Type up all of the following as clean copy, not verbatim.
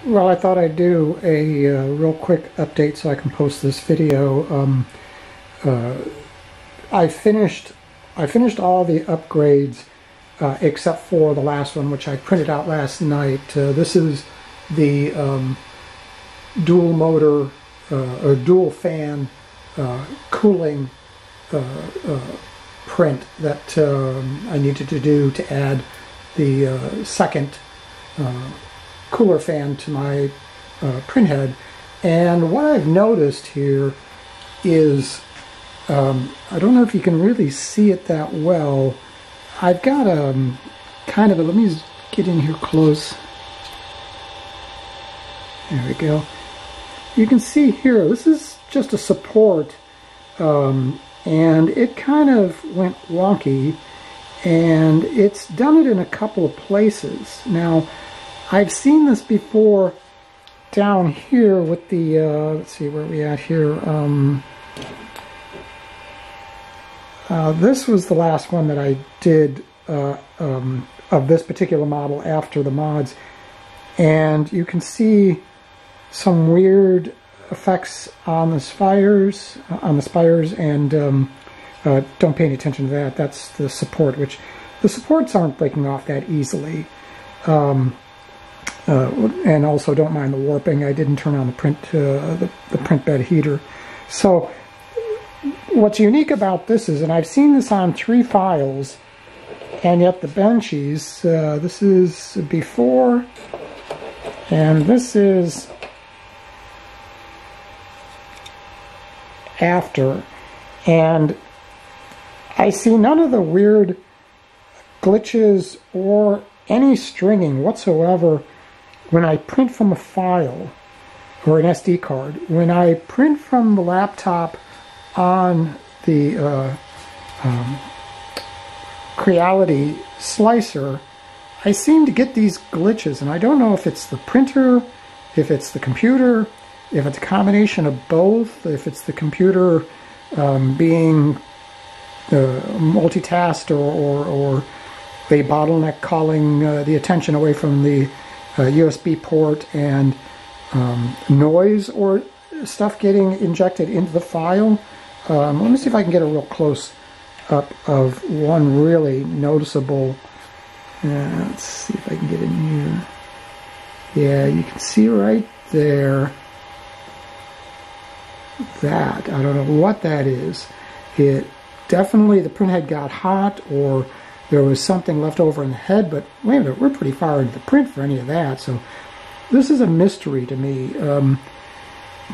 Well, I thought I'd do a real quick update so I can post this video. I finished all the upgrades except for the last one, which I printed out last night. This is the dual motor or dual fan cooling print that I needed to do to add the second cooler fan to my print head. And what I've noticed here is, I don't know if you can really see it that well, I've got a kind of a, let me get in here close. There we go. You can see here, this is just a support, and it kind of went wonky, and it's done it in a couple of places. Now, I've seen this before down here with the, let's see where we at here. This was the last one that I did of this particular model after the mods, and you can see some weird effects on the spires, and don't pay any attention to that. That's the support, which the supports aren't breaking off that easily. And also don't mind the warping. I didn't turn on the print bed heater. So what's unique about this is, and I've seen this on 3 files, and yet the benchies, this is before, and this is after, and I see none of the weird glitches or any stringing whatsoever when I print from a file or an SD card. When I print from the laptop on the Creality slicer, I seem to get these glitches, and I don't know if it's the printer, if it's the computer, if it's a combination of both, if it's the computer being multitasked, or a bottleneck calling the attention away from the USB port, and noise or stuff getting injected into the file. Let me see if I can get a real close up of one really noticeable. Let's see if I can get in here. Yeah, you can see right there that, I don't know what that is. It definitely, the print head got hot, or there was something left over in the head, but wait a minute, we're pretty far into the print for any of that, so this is a mystery to me.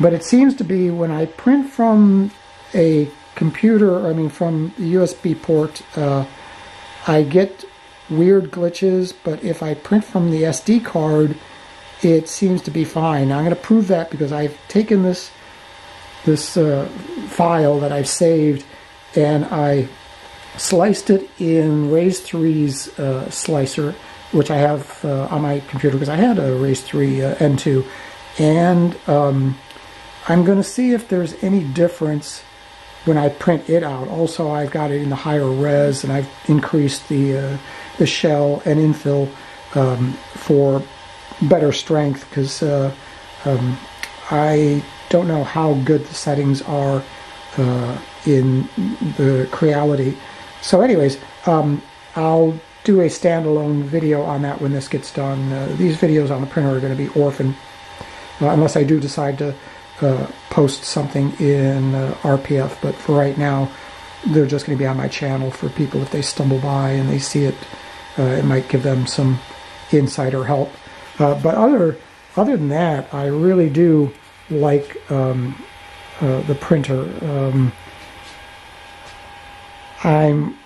But it seems to be when I print from a computer, I mean from the USB port, I get weird glitches, but if I print from the SD card, it seems to be fine. Now I'm going to prove that because I've taken this file that I've saved, and I sliced it in Raise 3's slicer, which I have on my computer because I had a Raise 3 N2, and I'm going to see if there's any difference when I print it out. Also, I've got it in the higher res, and I've increased the shell and infill for better strength, because I don't know how good the settings are in the Creality. So anyways, I'll do a standalone video on that when this gets done. These videos on the printer are going to be orphaned, unless I do decide to post something in RPF, but for right now, they're just going to be on my channel for people if they stumble by and they see it. It might give them some insider help. But other than that, I really do like the printer. I'm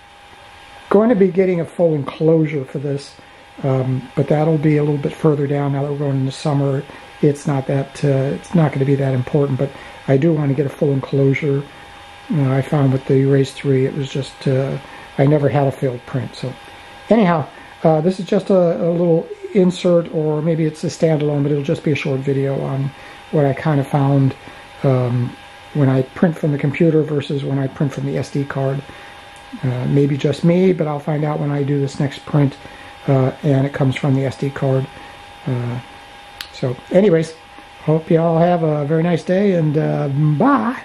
going to be getting a full enclosure for this, but that'll be a little bit further down now that we're going into summer. It's not that it's not going to be that important, but I do want to get a full enclosure. I found with the Raise 3, it was just I never had a failed print. So anyhow, this is just a little insert, or maybe it's a standalone, but it'll just be a short video on what I kind of found when I print from the computer versus when I print from the SD card. Maybe just me, but I'll find out when I do this next print and it comes from the SD card. So anyways, hope you all have a very nice day, and bye.